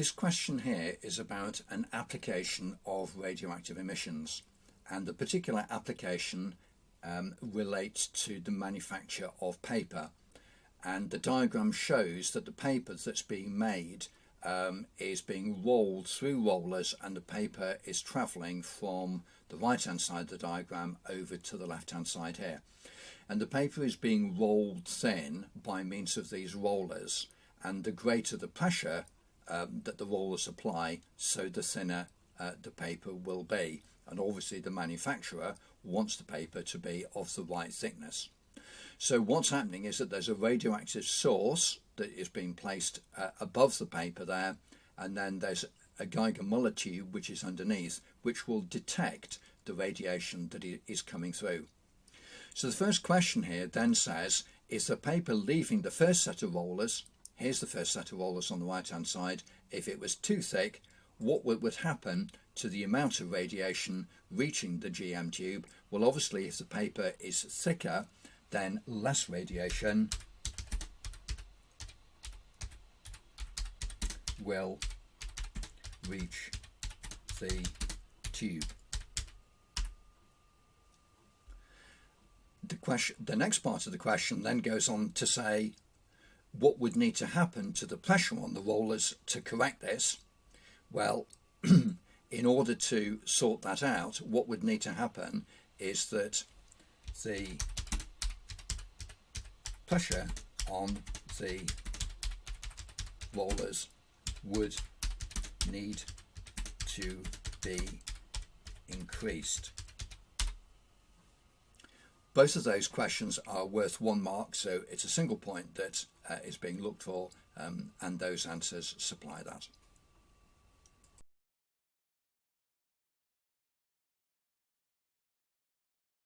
This question here is about an application of radioactive emissions, and the particular application relates to the manufacture of paper, and the diagram shows that the paper that's being made is being rolled through rollers, and the paper is travelling from the right hand side of the diagram over to the left hand side here, and the paper is being rolled thin by means of these rollers, and the greater the pressure that the rollers apply, so the thinner the paper will be, and obviously the manufacturer wants the paper to be of the right thickness. So what's happening is that there's a radioactive source that is being placed above the paper there, and then there's a Geiger-Müller tube which is underneath, which will detect the radiation that is coming through. So the first question here then says, is the paper leaving the first set of rollers? Here's the first set of rollers on the right hand side. If it was too thick, what would happen to the amount of radiation reaching the GM tube? Well, obviously if the paper is thicker, then less radiation will reach the tube. The next part of the question then goes on to say, what would need to happen to the pressure on the rollers to correct this? Well, in order to sort that out, what would need to happen is that the pressure on the rollers would need to be increased. Both of those questions are worth 1 mark, so it's a single point that is being looked for, and those answers supply that.